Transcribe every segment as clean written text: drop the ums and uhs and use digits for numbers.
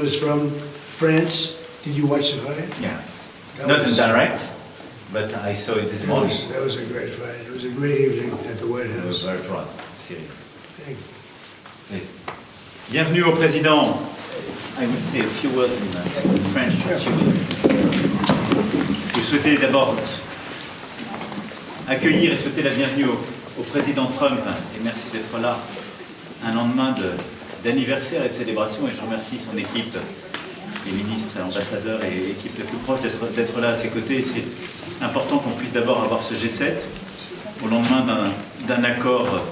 Was from France. Did you watch the fight? Yeah. Not in direct, but I saw it this morning. That was a great fight. It was a great evening at the White I was House. very proud. Cyril. Thank you. Please. Bienvenue au président. I will say a few words in French. Je souhaitais d'abord accueillir et souhaiter la bienvenue au président Trump et merci d'être là un lendemain d'anniversaire et de célébration, et je remercie son équipe, les ministres et ambassadeurs et l'équipe la plus proche d'être là à ses côtés. C'est important qu'on puisse d'abord avoir ce G7 au lendemain d'un accord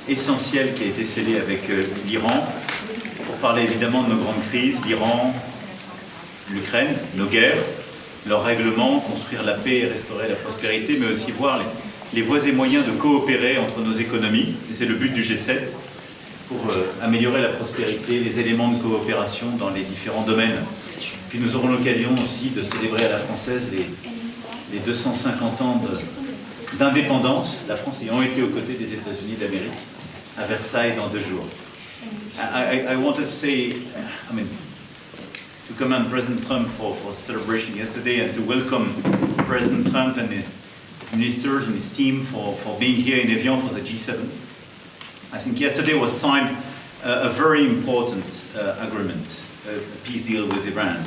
essentiel qui a été scellé avec l'Iran pour parler évidemment de nos grandes crises, l'Iran, l'Ukraine, nos guerres, leurs règlements, construire la paix et restaurer la prospérité, mais aussi voir les voies et moyens de coopérer entre nos économies, et c'est le but du G7, pour améliorer la prospérité, les éléments de coopération dans les différents domaines. Puis nous aurons l'occasion aussi de célébrer à la française les 250 ans d'indépendance, la France ayant été aux côtés des États-Unis d'Amérique, à Versailles dans 2 jours. I wanted to say, to commend President Trump for celebration yesterday and to welcome President Trump and his ministers and his team for being here in Evian for the G7. I think yesterday was signed a very important agreement, a peace deal with Iran.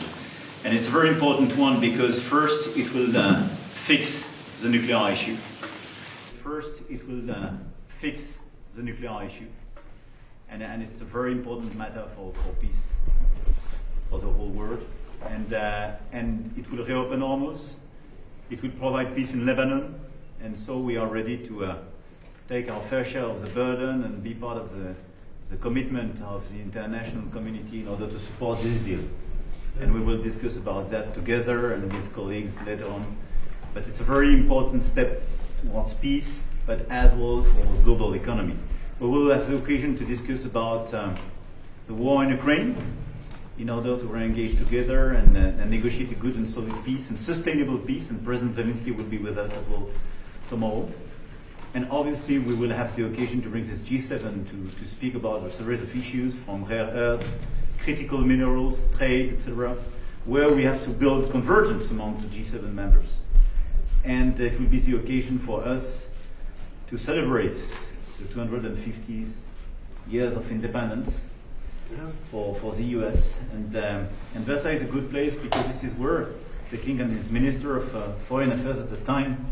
And it's a very important one because first it will fix the nuclear issue. First it will fix the nuclear issue. And it's a very important matter for peace for the whole world. And it will reopen Hormuz. It will provide peace in Lebanon. And so we are ready to take our fair share of the burden and be part of the commitment of the international community in order to support this deal. And we will discuss about that together and with colleagues later on. But it's a very important step towards peace, but as well for the global economy. We will have the occasion to discuss about the war in Ukraine in order to re-engage together and negotiate a good and solid peace and sustainable peace. And President Zelensky will be with us as well tomorrow. And obviously we will have the occasion to bring this G7 to speak about a series of issues from rare earths, critical minerals, trade, etc., where we have to build convergence amongst the G7 members. And it will be the occasion for us to celebrate the 250th years of independence for the US. And Versailles is a good place because this is where the King and his Minister of Foreign Affairs at the time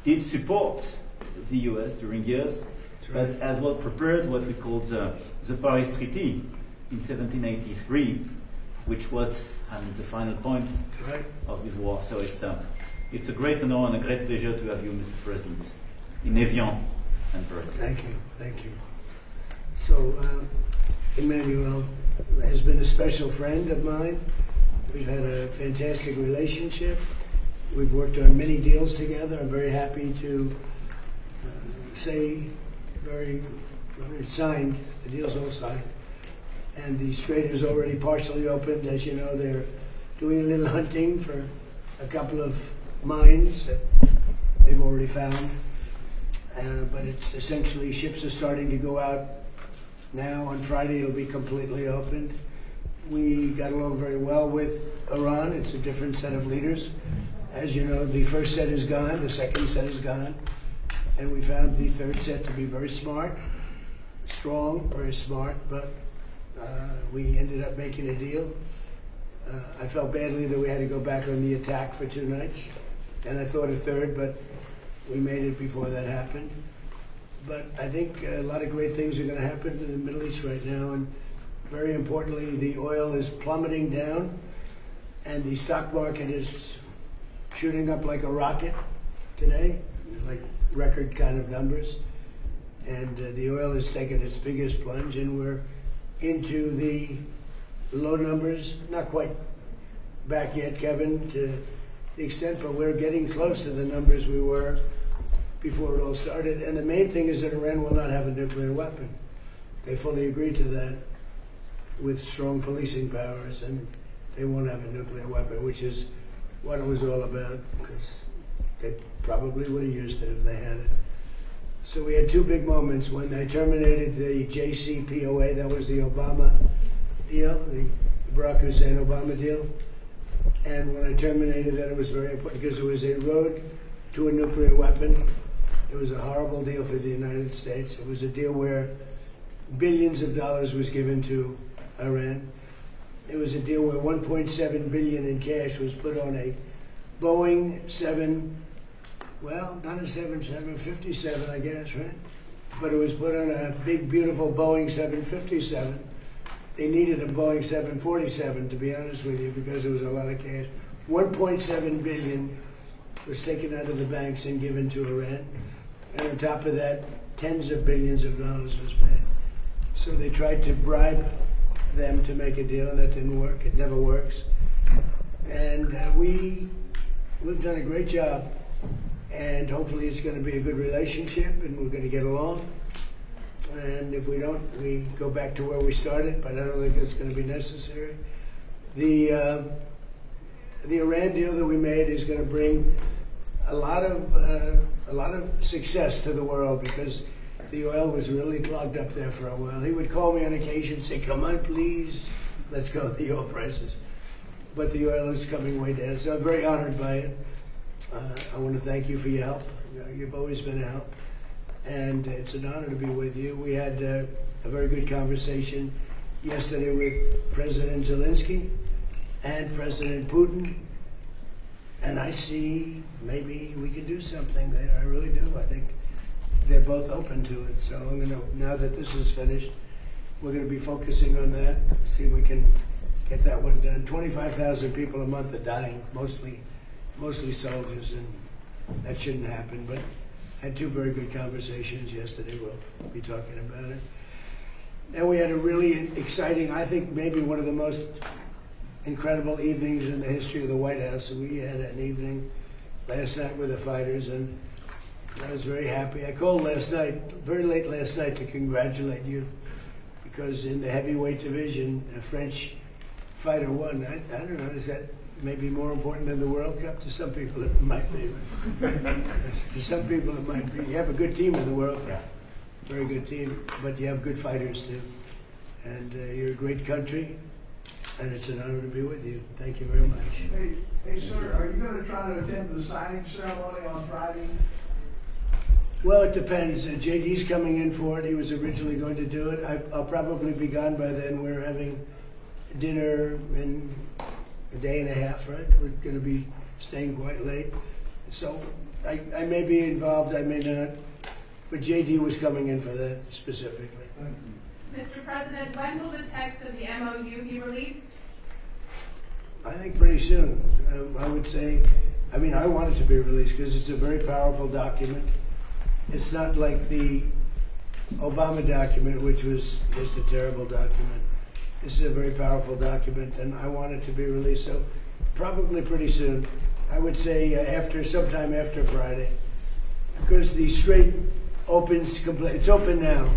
did support the US during years, but as well prepared what we called the Paris Treaty in 1783, which was the final point of this war. So it's a great honor and a great pleasure to have you, Mr. President, in Evian and Paris. Thank you, thank you. So Emmanuel has been a special friend of mine. We've had a fantastic relationship. We've worked on many deals together. I'm very happy to say it's signed, the deal's all signed. And the Strait is already partially opened. As you know, they're doing a little hunting for a couple of mines that they've already found. But it's essentially, ships are starting to go out now. On Friday, it'll be completely opened. We got along very well with Iran. It's a different set of leaders. As you know, the first set is gone, the second set is gone. And we found the third set to be very smart, strong, very smart, but we ended up making a deal. I felt badly that we had to go back on the attack for 2 nights, and I thought a third, but we made it before that happened. But I think a lot of great things are going to happen in the Middle East right now, and very importantly, the oil is plummeting down, and the stock market is shooting up like a rocket today, like record kind of numbers. And the oil has taken its biggest plunge, and we're into the low numbers, not quite back yet, Kevin, to the extent, but we're getting close to the numbers we were before it all started. And the main thing is that Iran will not have a nuclear weapon. They fully agreed to that with strong policing powers, and they won't have a nuclear weapon, which is what it was all about, because they probably would have used it if they had it. So we had 2 big moments when they terminated the JCPOA, that was the Obama deal, the Barack Hussein Obama deal. And when I terminated that, it was very important because it was a road to a nuclear weapon. It was a horrible deal for the United States. It was a deal where billions of dollars was given to Iran. It was a deal where 1.7 billion in cash was put on a Boeing 757, I guess, right? But it was put on a big, beautiful Boeing 757. They needed a Boeing 747, to be honest with you, because there was a lot of cash. 1.7 billion was taken out of the banks and given to Iran. And on top of that, tens of billions of dollars was paid. So they tried to bribe them to make a deal, and that didn't work. It never works. And we've done a great job. And hopefully it's going to be a good relationship, and we're going to get along. And if we don't, we go back to where we started, but I don't think that's going to be necessary. The Iran deal that we made is going to bring a lot of success to the world, because the oil was really clogged up there for a while. He would call me on occasion and say, "Come on, please, let's go with the oil prices." But the oil is coming way down, so I'm very honored by it. I want to thank you for your help. You've always been a help. And it's an honor to be with you. We had a very good conversation yesterday with President Zelensky and President Putin. And I see maybe we can do something there. I really do. I think they're both open to it. So I'm going to, now that this is finished, we're going to be focusing on that, see if we can get that one done. 25,000 people a month are dying, mostly soldiers, and that shouldn't happen. But had two very good conversations yesterday. We'll be talking about it. And we had a really exciting, I think maybe one of the most incredible evenings in the history of the White House. We had an evening last night with the fighters, and I was very happy. I called last night, very late last night, to congratulate you, because in the heavyweight division, a French fighter won. I don't know, is that maybe more important than the World Cup? To some people it might be. To some people it might be. You have a good team in the World Cup, very good team, but you have good fighters too. And you're a great country, and it's an honor to be with you. Thank you very much. Hey, sir, are you going to try to attend the signing ceremony on Friday? Well, it depends. JD's coming in for it. He was originally going to do it. I'll probably be gone by then. We're having dinner in a day and a half, right? We're going to be staying quite late. So I may be involved, I may not. But JD was coming in for that specifically. Thank you. Mr. President, when will the text of the MOU be released? I think pretty soon. I would say, I mean, I want it to be released because it's a very powerful document. It's not like the Obama document, which was just a terrible document. This is a very powerful document, and I want it to be released, so probably pretty soon. I would say sometime after Friday, because the Strait opens completely. It's open now,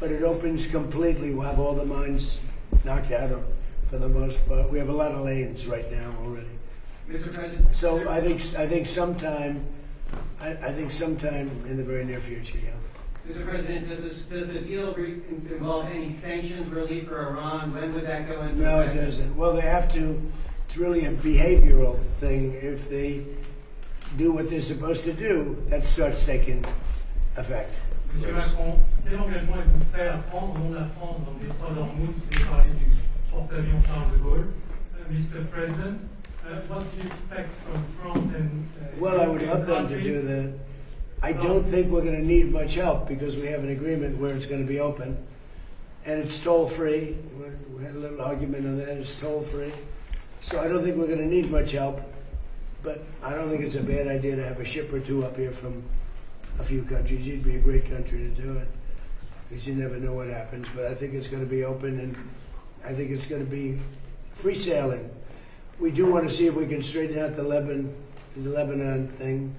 but it opens completely. We'll have all the mines knocked out for the most part. We have a lot of lanes right now already. Mr. President. So I think sometime in the very near future, yeah. Mr. President, does the deal involve any sanctions relief for Iran? When would that go into No, it effect? doesn't. Well, they have to. It's really a behavioral thing. If they do what they're supposed to do, that starts taking effect. Monsieur Macron, quel engagement êtes-vous prêt à prendre au nom de la France dans le détroit d'Ormuz? Vous avez parlé du porte-avions Charles de Gaulle. Mr. President, what do you expect from France and Well, I would love them to do that. I don't think we're going to need much help because we have an agreement where it's going to be open, and it's toll-free. We had a little argument on that. It's toll-free. So I don't think we're going to need much help, but I don't think it's a bad idea to have a ship or two up here from a few countries. You'd be a great country to do it because you never know what happens, but I think it's going to be open, and I think it's going to be free sailing. We do want to see if we can straighten out the Lebanon thing,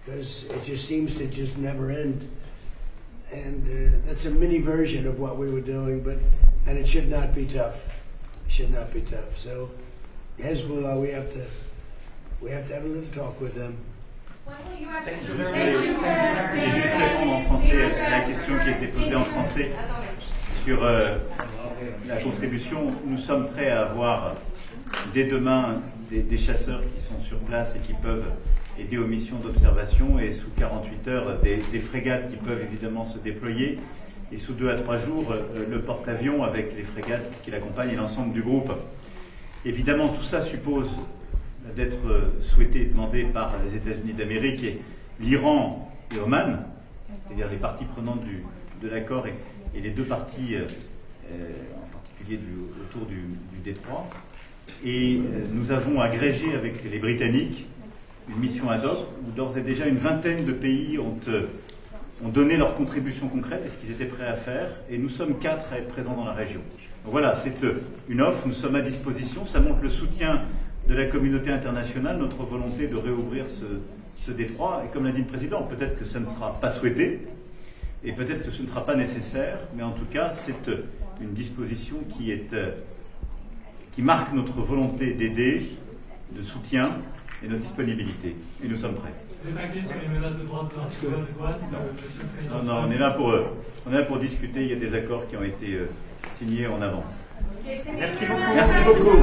because it just seems to just never end. And that's a mini version of what we were doing, and it should not be tough. It should not be tough. So Hezbollah, we have to have a little talk with them. When will you actually Je vais juste répondre en français à la question qui a été posée en français sur la contribution. Nous sommes prêts à avoir dès demain des chasseurs qui sont sur place et qui peuvent aider aux missions d'observation, et sous 48 heures des frégates qui peuvent évidemment se déployer, et sous 2 à 3 jours le porte-avions avec les frégates qui l'accompagnent et l'ensemble du groupe. Évidemment, tout ça suppose d'être souhaité et demandé par les États-Unis d'Amérique et l'Iran et Oman, c'est-à-dire les parties prenantes de l'accord et les deux parties, en particulier autour du détroit. Et nous avons agrégé avec les Britanniques une mission ad hoc où d'ores et déjà une vingtaine de pays ont donné leur contribution concrète et ce qu'ils étaient prêts à faire. Et nous sommes 4 à être présents dans la région. Donc voilà, c'est une offre, nous sommes à disposition. Ça montre le soutien de la communauté internationale, notre volonté de réouvrir ce détroit. Et comme l'a dit le président, peut-être que ça ne sera pas souhaité et peut-être que ce ne sera pas nécessaire, mais en tout cas, c'est une disposition qui marque notre volonté d'aider, de soutien et notre disponibilité. Et nous sommes prêts. Vous êtes inquiet sur les menaces de douane, Non, on est là pour discuter. Il y a des accords qui ont été signés en avance. Merci Merci beaucoup. beaucoup.